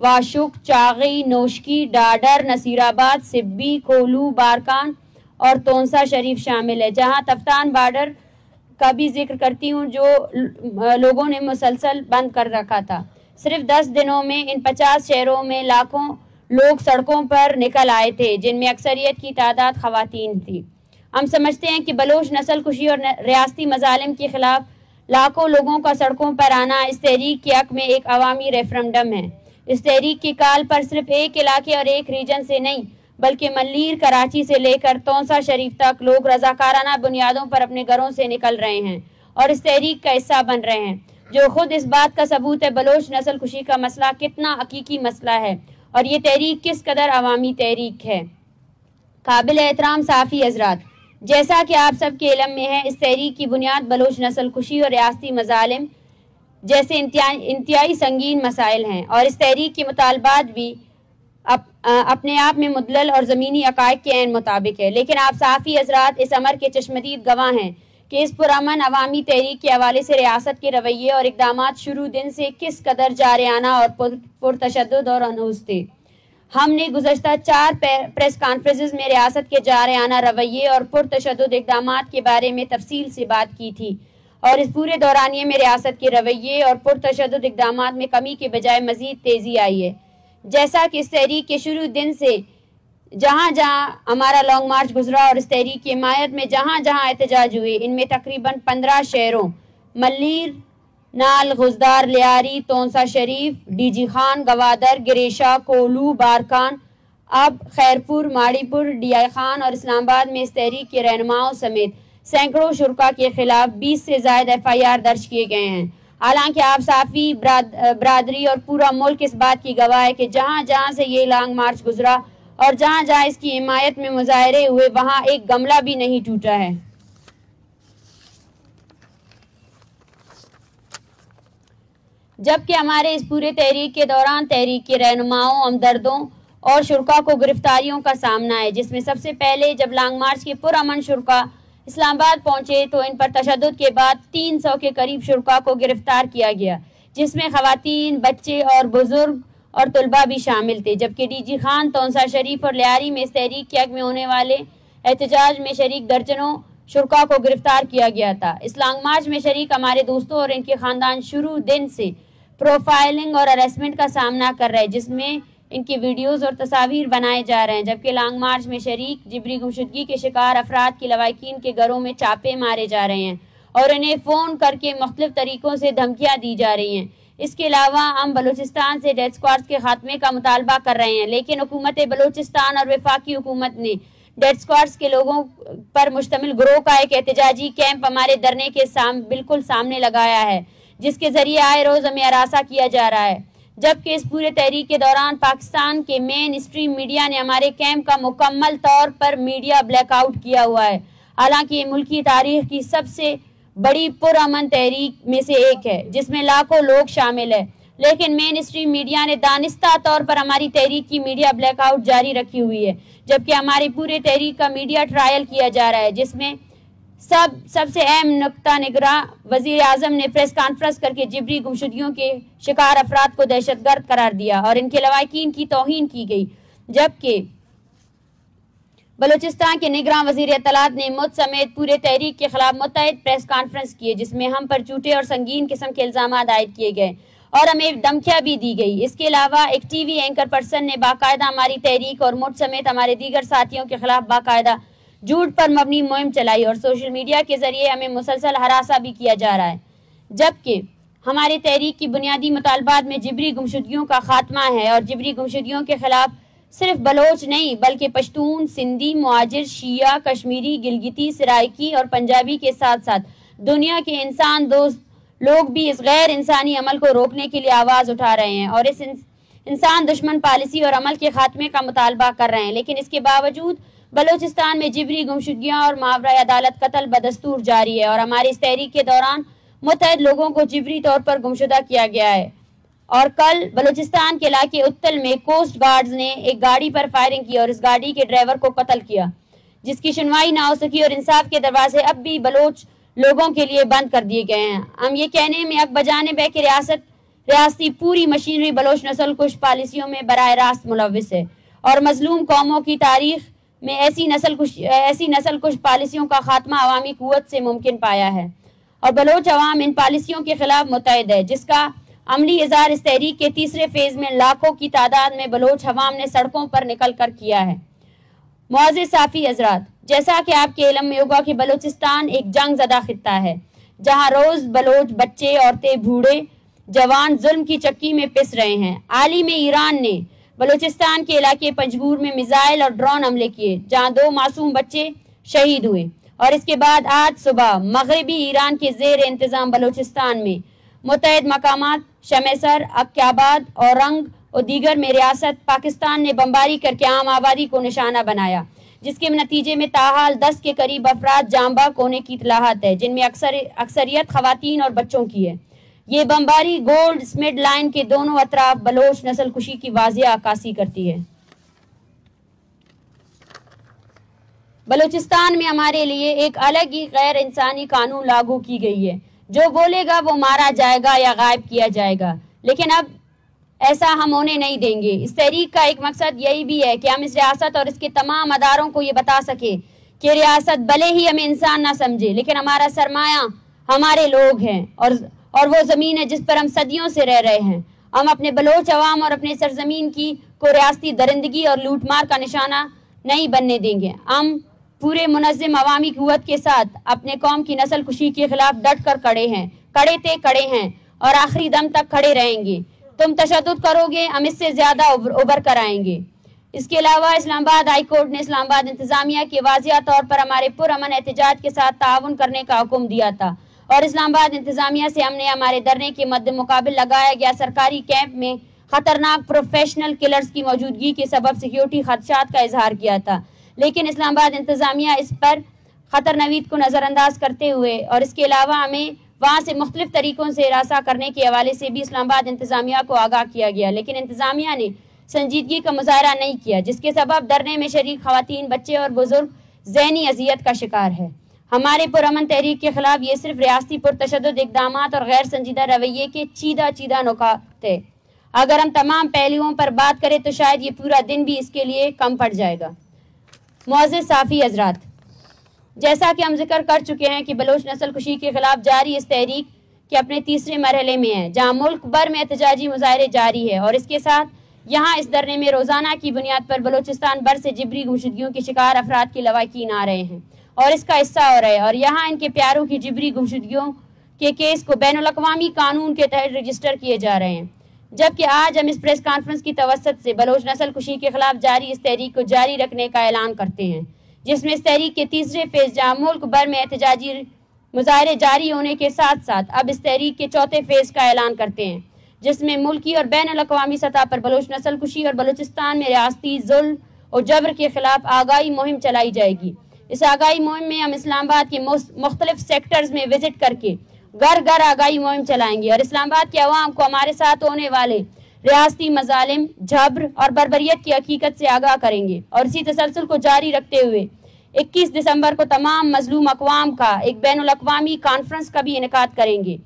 واشک، چاغی، نوشکی، ڈاڈر، نصیر آباد، سبی، کھولو، بارکان اور تونسا شریف شامل ہے، جہاں تفتان بارڈر کا بھی ذکر کرتی ہوں جو لوگوں نے مسلسل بند کر رکھا تھا۔ صرف 10 دنوں میں ان 50 شہروں میں لاکھوں لوگ سڑکوں پر نکل آئے تھے، جن میں اکثریت کی تعداد خواتین تھی۔ ہم سمجھتے ہیں کہ بلوچ نسل کشی اور ریاستی مظالم کے خلاف لاکھوں لوگوں کا سڑکوں پر آنا اس تحریک کے حق میں ایک عوامی ریفرنڈم ہے۔ اس تحریک کی کال پر صرف ایک علاقے اور ایک ریجن سے نہیں بلکہ ملیر، کراچی سے لے کر تونسا شریف تک لوگ رضاکارانہ بنیادوں پر اپنے گھروں سے نکل رہے ہیں اور اس تحریک کا حصہ بن رہے ہیں، جو خود اس بات کا ثبوت ہے بلوچ نسل کشی کا مسئلہ کتنا حقیقی مسئلہ ہے اور یہ تحریک کس قدر عوامی تحریک ہے۔ قابل احترام صحافی حضرات، جیسا کہ آپ سب کے علم میں ہے، اس تحریک کی بنیاد بلوچ نسل کشی اور ریاستی مظالم جیسے انتہائی سنگین مسائل ہیں، اور اس تحریک کے مطالبات بھی اپنے آپ میں مدلل اور زمینی حقائق کے عین مطابق ہے، لیکن آپ صحافی حضرات اس امر کے چشمدید گواہ ہیں کہ اس پرامن عوامی تحریک کے حوالے سے ریاست کے رویے اور اقدامات شروع دن سے کس قدر جارحانہ اور پرتشدد اور انوس تھے۔ ہم نے گزشتہ 4 پریس کانفرنسز میں ریاست کے جارحانہ رویے اور پرتشدد اقدامات کے بارے میں تفصیل سے بات کی تھی، اور اس پورے دورانیے میں ریاست کے رویے اور پرتشدد اقدامات میں کمی کے بجائے مزید تیزی آئی ہے۔ جیسا کہ اس تحریک کے شروع دن سے جہاں جہاں ہمارا لانگ مارچ گزرا اور اس تحریک کی حمایت میں جہاں جہاں احتجاج ہوئے، ان میں تقریباً 15 شہروں ملیر، نال، غزدار، لیاری، تونسا شریف، ڈی جی خان، گوادر، گریشا، کولو، بارکان، اب خیرپور، ماڑی پور، ڈی آئی خان اور اسلام آباد میں اس تحریک کے رہنماؤں سمیت سینکڑوں شرکا کے خلاف 20 سے زائد FIR درج کیے گئے ہیں۔ حالانکہ آپ صحافی برادری اور پورا ملک اس بات کی گواہ ہے کہ جہاں جہاں سے یہ لانگ مارچ گزرا اور جہاں جہاں اس کی حمایت میں مظاہرے ہوئے، وہاں ایک گملہ بھی نہیں ٹوٹا ہے۔ جبکہ ہمارے اس پورے تحریک کے دوران تحریک کے رہنماؤں، ہمدردوں اور شرکا کو گرفتاریوں کا سامنا ہے، جس میں سب سے پہلے جب لانگ مارچ کے پرامن شرکا اسلام آباد پہنچے تو ان پر تشدد کے بعد 300 کے قریب شرکا کو گرفتار کیا گیا، جس میں خواتین، بچے اور بزرگ اور طلباء بھی شامل تھے، جبکہ ڈی جی خان، تونسا شریف اور لیاری میں اس تحریک کے حق میں ہونے والے احتجاج میں شریک درجنوں شرکا کو گرفتار کیا گیا تھا۔ اس لانگ مارچ میں شریک ہمارے دوستوں اور ان کے خاندان شروع دن سے پروفائلنگ اور ہراسمنٹ کا سامنا کر رہے، جس میں ان کی ویڈیوز اور تصاویر بنائے جا رہے ہیں، جبکہ لانگ مارچ میں شریک جبری گمشدگی کے شکار افراد کی لواحقین کے گھروں میں چاپے مارے جا رہے ہیں اور انہیں فون کر کے مختلف طریقوں سے دھمکیاں دی جا رہی ہیں۔ اس کے علاوہ ہم بلوچستان سے ڈیتھ اسکواڈز کے خاتمے کا مطالبہ کر رہے ہیں، لیکن حکومت بلوچستان اور وفاقی حکومت نے ڈیتھ اسکواڈز کے لوگوں پر مشتمل گروہ کا ایک احتجاجی کیمپ ہمارے دھرنے کے بالکل سامنے لگایا ہے، جس کے ذریعے آئے روز ہمیں ہراساں کیا جا رہا ہے، جبکہ اس پورے تحریک کے دوران پاکستان کے مین اسٹریم میڈیا نے ہمارے کیمپ کا مکمل طور پر میڈیا بلیک آؤٹ کیا ہوا ہے۔ حالانکہ یہ ملکی تاریخ کی سب سے بڑی پرامن تحریک میں سے ایک ہے، جس میں لاکھوں لوگ شامل ہیں، لیکن مین اسٹریم میڈیا نے دانستہ طور پر ہماری تحریک کی میڈیا بلیک آؤٹ جاری رکھی ہوئی ہے، جبکہ ہماری پورے تحریک کا میڈیا ٹرائل کیا جا رہا ہے، جس میں سب سے اہم نقطہ نگراں وزیر اعظم نے پریس کانفرنس کر کے جبری گمشدگیوں کے شکار افراد کو دہشت گرد قرار دیا اور ان کے لواحقین کی توہین کی گئی، جبکہ بلوچستان کے نگراں وزیر اطلاعات نے مجھ سمیت پورے تحریک کے خلاف متعدد پریس کانفرنس کیے، جس میں ہم پر جھوٹے اور سنگین قسم کے الزامات عائد کیے گئے اور ہمیں دھمکیاں بھی دی گئی۔ اس کے علاوہ ایک ٹی وی اینکر پرسن نے باقاعدہ ہماری تحریک اور مجھ سمیت ہمارے دیگر ساتھیوں کے خلاف باقاعدہ جھوٹ پر مبنی مہم چلائی اور سوشل میڈیا کے ذریعے ہمیں مسلسل ہراساں بھی کیا جا رہا ہے، جبکہ ہماری تحریک کی بنیادی مطالبات میں جبری گمشدگیوں کا خاتمہ ہے اور جبری گمشدگیوں کے خلاف صرف بلوچ نہیں بلکہ پشتون، سندھی، مہاجر، شیعہ، کشمیری، گلگتی، سرائکی اور پنجابی کے ساتھ ساتھ دنیا کے انسان دوست لوگ بھی اس غیر انسانی عمل کو روکنے کے لیے آواز اٹھا رہے ہیں اور اس انسان دشمن پالیسی اور عمل کے خاتمے کا مطالبہ کر رہے ہیں، لیکن اس کے باوجود بلوچستان میں جبری گمشدگیاں اور ماورائے عدالت قتل بدستور جاری ہے اور ہماری اس تحریک کے دوران متعدد لوگوں کو جبری طور پر گمشدہ کیا گیا ہے۔ اور کل بلوچستان کے علاقے اتل میں کوسٹ گارڈز نے ایک گاڑی پر فائرنگ کی اور اس گاڑی کے ڈرائیور کو قتل کیا، جس کی سنوائی نہ ہو سکی اور انصاف کے دروازے اب بھی بلوچ لوگوں کے لیے بند کر دیے گئے ہیں۔ ہم یہ کہنے میں حق بجانب ہے کہ ریاست ریاستی پوری مشینری بلوچ نسل کش پالیسیوں میں براہ راست ملوث ہے اور مظلوم قوموں کی تاریخ میں ایسی نسل کش پالیسیوں کا خاتمہ عوامی قوت سے ممکن پایا ہے اور بلوچ عوام ان پالیسیوں کے خلاف متحد ہے، جس کا عملی اظہار اس تحریک کے تیسرے فیز میں لاکھوں کی تعداد میں بلوچ عوام نے سڑکوں پر نکل کر کیا ہے۔ معزز صافی حضرات، جیسا کہ آپ کے علم میں ہوگا کہ بلوچستان ایک جنگ زدہ خطہ ہے جہاں روز بلوچ بچے، عورتیں، بوڑھے، جوان ظلم کی چکی میں پس رہے ہیں۔ عالم ایران نے بلوچستان کے علاقے پنجگور میں میزائل اور ڈرون حملے کیے جہاں 2 معصوم بچے شہید ہوئے، اور اس کے بعد آج صبح مغربی ایران کے زیر انتظام بلوچستان میں متعدد مقامات شمیسر، عقیاباد اور رنگ اور دیگر میں ریاست پاکستان نے بمباری کر کے عام آبادی کو نشانہ بنایا، جس کے نتیجے میں تاحال 10 کے قریب افراد جاں بحق ہونے کی اطلاعات ہے، جن میں اکثریت خواتین اور بچوں کی ہے۔ یہ بمباری گولڈ سمڈ لائن کے دونوں اطراف بلوچ نسل کشی کی واضح عکاسی کرتی ہے۔ بلوچستان میں ہمارے لیے ایک الگ ہی غیر انسانی قانون لاگو کی گئی ہے، جو بولے گا وہ مارا جائے گا یا غائب کیا جائے گا، لیکن اب ایسا ہم ہونے نہیں دیں گے۔ اس تحریک کا ایک مقصد یہی بھی ہے کہ ہم اس ریاست اور اس کے تمام اداروں کو یہ بتا سکیں کہ ریاست بھلے ہی ہمیں انسان نہ سمجھے، لیکن ہمارا سرمایہ ہمارے لوگ ہیں اور وہ زمین ہے جس پر ہم صدیوں سے رہ رہے ہیں۔ ہم اپنے بلوچ عوام اور اپنے سرزمین کو ریاستی درندگی اور لوٹ مار کا نشانہ نہیں بننے دیں گے۔ ہم پورے منظم عوامی قوت کے ساتھ اپنے قوم کی نسل کشی کے خلاف ڈٹ کر کڑے ہیں اور آخری دم تک کھڑے رہیں گے۔ تم تشدد کرو گے، ہم اس سے زیادہ ابھر کر آئیں گے۔ اس کے علاوہ اسلام آباد ہائی کورٹ نے اسلام آباد انتظامیہ کے واضح طور پر ہمارے پرامن احتجاج کے ساتھ تعاون کرنے کا حکم دیا تھا، اور اسلام آباد انتظامیہ سے ہم نے ہمارے دھرنے کے مد مقابل لگایا گیا سرکاری کیمپ میں خطرناک پروفیشنل کلرز کی موجودگی کے سبب سیکیورٹی خدشات کا اظہار کیا تھا، لیکن اسلام آباد انتظامیہ اس پر خطر نوید کو نظر انداز کرتے ہوئے اور اس کے علاوہ ہمیں وہاں سے مختلف طریقوں سے ہراساں کرنے کے حوالے سے بھی اسلام آباد انتظامیہ کو آگاہ کیا گیا، لیکن انتظامیہ نے سنجیدگی کا مظاہرہ نہیں کیا، جس کے سبب دھرنے میں شریک خواتین، بچے اور بزرگ ذہنی اذیت کا شکار ہے۔ ہمارے پرامن تحریک کے خلاف یہ صرف ریاستی پرتشدد اقدامات اور غیر سنجیدہ رویے کے چیدہ نکات ہے۔ اگر ہم تمام پہلوؤں پر بات کریں تو شاید یہ پورا دن بھی اس کے لیے کم پڑ جائے گا۔ معزز صافی حضرات، جیسا کہ ہم ذکر کر چکے ہیں کہ بلوچ نسل کشی کے خلاف جاری اس تحریک کے اپنے تیسرے مرحلے میں ہے، جہاں ملک بھر میں احتجاجی مظاہرے جاری ہے، اور اس کے ساتھ یہاں اس دھرنے میں روزانہ کی بنیاد پر بلوچستان بھر سے جبری گمشدگیوں کے شکار افراد کی لواحقین آ رہے ہیں اور اس کا حصہ ہو رہے ہیں، اور یہاں ان کے پیاروں کی جبری گمشدگیوں کے کیس کو بین الاقوامی قانون کے تحت رجسٹر کیے جا رہے ہیں، جبکہ آج ہم اس پریس کانفرنس کی توسط سے بلوچ نسل کشی کے خلاف جاری اس تحریک کو جاری رکھنے کا اعلان کرتے ہیں، جس میں اس تحریک کے تیسرے فیز جہاں ملک بھر میں احتجاجی مظاہرے جاری ہونے کے ساتھ ساتھ اب اس تحریک کے چوتھے فیز کا اعلان کرتے ہیں، جس میں ملکی اور بین الاقوامی سطح پر بلوچ نسل کشی اور بلوچستان میں ریاستی ظلم اور جبر کے خلاف آگاہی مہم چلائی جائے گی۔ اس آگاہی مہم میں ہم اسلام آباد کے مختلف سیکٹرز میں وزٹ کر کے گھر گھر آگاہی مہم چلائیں گے اور اسلام آباد کے عوام کو ہمارے ساتھ ہونے والے ریاستی مظالم، جبر اور بربریت کی حقیقت سے آگاہ کریں گے، اور اسی تسلسل کو جاری رکھتے ہوئے 21 دسمبر کو تمام مظلوم اقوام کا ایک بین الاقوامی کانفرنس کا بھی انعقاد کریں گے۔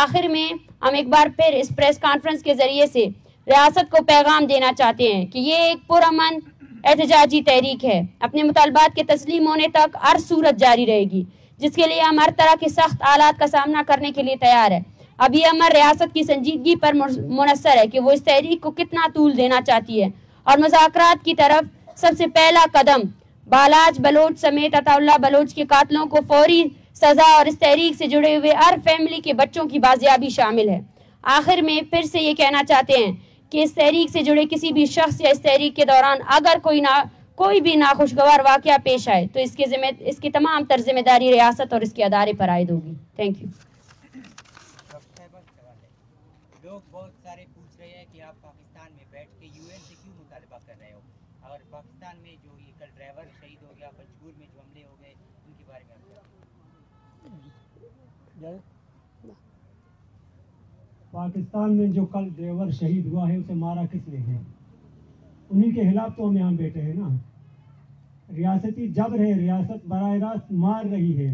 آخر میں ہم ایک بار پھر اس پریس کانفرنس کے ذریعے سے ریاست کو پیغام دینا چاہتے ہیں کہ یہ ایک پرامن احتجاجی تحریک ہے، اپنے مطالبات کے تسلیم ہونے تک ہر صورت جاری رہے گی، جس کے لیے ہم ہر طرح کے سخت حالات کا سامنا کرنے کے لیے تیار ہے۔ اب یہ ہماری ریاست کی سنجیدگی پر منحصر ہے کہ وہ اس تحریک کو کتنا طول دینا چاہتی ہے، اور مذاکرات کی طرف سب سے پہلا قدم بالاج بلوچ سمیت عطا اللہ بلوچ کے قاتلوں کو فوری سزا اور اس تحریک سے جڑے ہوئے ہر فیملی کے بچوں کی بازیابی شامل ہے۔ آخر میں پھر سے یہ کہنا چاہتے ہیں کہ اس تحریک سے جڑے کسی بھی شخص یا اس تحریک کے دوران اگر کوئی بھی ناخوشگوار واقعہ پیش آئے تو اس کی تمام تر ذمہ داری ریاست اور اس کے ادارے پر عائد ہوگی۔ Thank you. لوگ بہت سارے پوچھ رہے ہیں کہ آپ پاکستان میں بیٹھ کے یو این سے کیوں مطالبہ کر رہے ہو، اور پاکستان میں جو یہ کل ڈرائیور شہید ہو گیا، پنجگور میں جو حملے ہو گئے، ان کے بارے میں آپ کیا؟ پاکستان میں جو کل ڈرائیور شہید ہوا ہے اسے مارا کس نے ہے؟ انہی کے خلاف تو ہم یہاں بیٹھے ہیں نا۔ ریاستی جبر ہے، ریاست براہ راست مار رہی ہے،